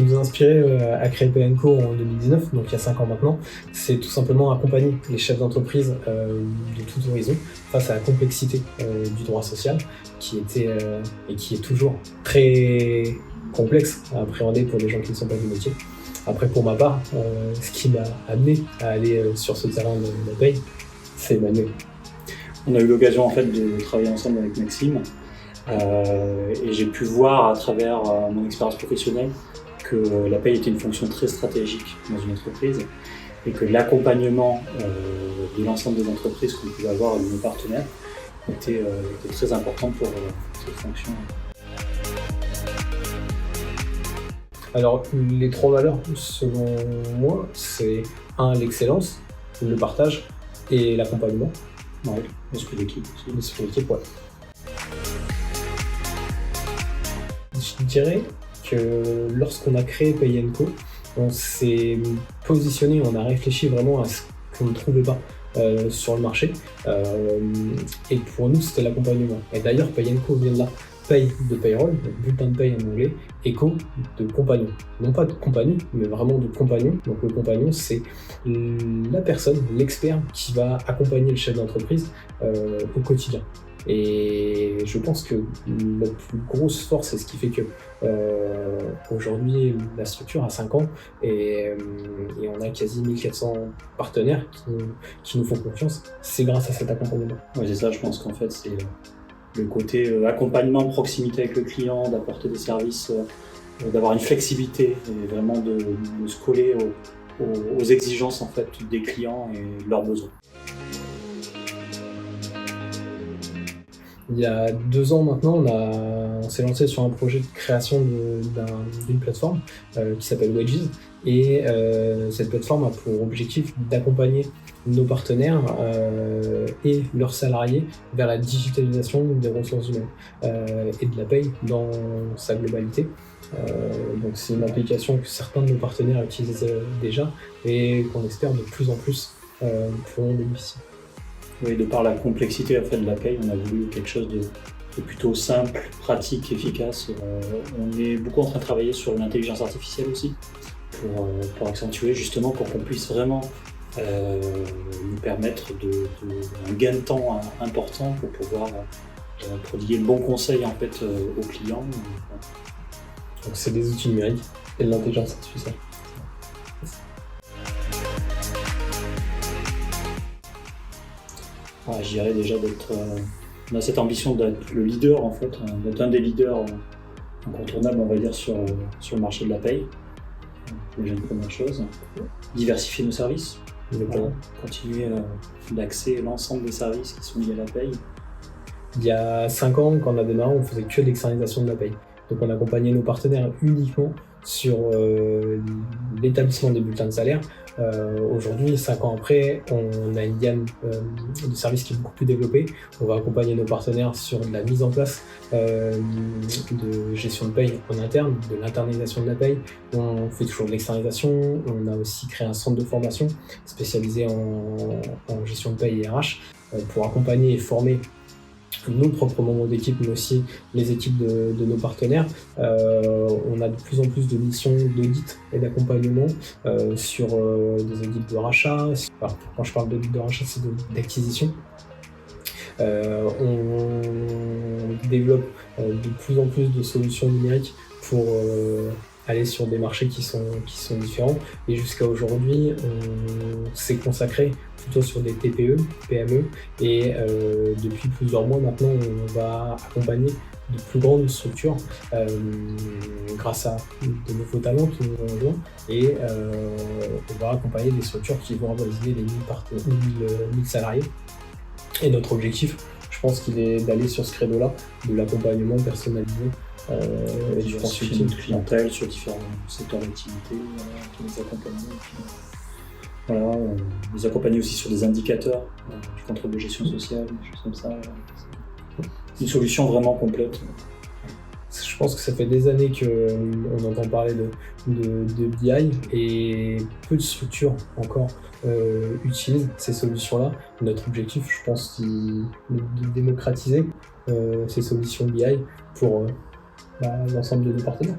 qui nous a inspiré à créer Pay & Co en 2019, donc il y a 5 ans maintenant, c'est tout simplement accompagner les chefs d'entreprise de tout horizon face à la complexité du droit social qui était et qui est toujours très complexe à appréhender pour les gens qui ne sont pas du métier. Après, pour ma part, ce qui m'a amené à aller sur ce terrain de la paye, c'est Emmanuel. On a eu l'occasion en fait de travailler ensemble avec Maxime et j'ai pu voir à travers mon expérience professionnelle que la paye était une fonction très stratégique dans une entreprise et que l'accompagnement de l'ensemble des entreprises qu'on pouvait avoir avec nos partenaires était très important pour cette fonction. Alors, les 3 valeurs, selon moi, c'est l'excellence, le partage et l'accompagnement. Ouais, l'esprit d'équipe aussi. L'esprit d'équipe, ouais. Je dirais que lorsqu'on a créé Pay & Co, on s'est positionné, on a réfléchi vraiment à ce qu'on ne trouvait pas sur le marché. Et pour nous, c'était l'accompagnement. Et d'ailleurs, Pay & Co vient de là. Paye de payroll, donc bulletin de paye en anglais, et co de compagnon. Non pas de compagnie, mais vraiment de compagnon. Donc le compagnon, c'est la personne, l'expert qui va accompagner le chef d'entreprise au quotidien. Et je pense que notre plus grosse force, c'est ce qui fait que aujourd'hui la structure a 5 ans et on a quasi 1400 partenaires qui nous font confiance, c'est grâce à cet accompagnement. Ouais, c'est ça, je pense qu'en fait c'est le côté accompagnement, proximité avec le client, d'apporter des services, d'avoir une flexibilité et vraiment de se coller aux exigences en fait, des clients et leurs besoins. Il y a 2 ans maintenant, on s'est lancé sur un projet de création d'une plateforme qui s'appelle Wages. Et cette plateforme a pour objectif d'accompagner nos partenaires et leurs salariés vers la digitalisation des ressources humaines et de la paye dans sa globalité. Donc c'est une application que certains de nos partenaires utilisent déjà et qu'on espère de plus en plus pourront bénéficier. Oui, de par la complexité en fait, de la paye, on a voulu quelque chose de plutôt simple, pratique, efficace. On est beaucoup en train de travailler sur l'intelligence artificielle aussi, pour accentuer justement, pour qu'on puisse vraiment nous permettre un gain de temps important pour pouvoir prodiguer le bon conseil en fait, aux clients. Donc c'est des outils numériques et de l'intelligence artificielle. Je dirais déjà on a cette ambition d'être le leader en fait, d'être un des leaders incontournables on va dire sur le marché de la paye. Déjà une première chose. Diversifier nos services. Voilà. Continuer d'accéder l'ensemble des services qui sont liés à la paye. Il y a 5 ans, quand on a démarré, on faisait que l'externalisation de la paye. Donc on accompagnait nos partenaires uniquement sur l'établissement des bulletins de salaire. Aujourd'hui, 5 ans après, on a une gamme de services qui est beaucoup plus développée. On va accompagner nos partenaires sur de la mise en place de gestion de paye en interne, de l'internalisation de la paye. On fait toujours de l'externalisation. On a aussi créé un centre de formation spécialisé en gestion de paye et RH pour accompagner et former nos propres membres d'équipe, mais aussi les équipes de nos partenaires. On a de plus en plus de missions d'audit et d'accompagnement sur des audits de rachat. Enfin, quand je parle d'audit de rachat, c'est d'acquisition. On développe de plus en plus de solutions numériques pour aller sur des marchés qui sont différents. Et jusqu'à aujourd'hui, on s'est consacré plutôt sur des TPE, PME. Et depuis plusieurs mois maintenant, on va accompagner de plus grandes structures grâce à de nouveaux talents qui nous ont rejoints. Et on va accompagner des structures qui vont avoisiner les 1000 salariés. Et notre objectif, je pense qu'il est d'aller sur ce credo-là, de l'accompagnement personnalisé. Et je pense sur notre clientèle, sur différents secteurs d'activité, les accompagner. Les accompagner aussi sur des indicateurs du contrôle de gestion sociale, des choses comme ça. Une solution vraiment complète. Je pense que ça fait des années qu'on entend parler de BI et peu de structures encore utilisent ces solutions-là. Notre objectif, je pense, c'est de démocratiser ces solutions BI pour l'ensemble de nos partenaires.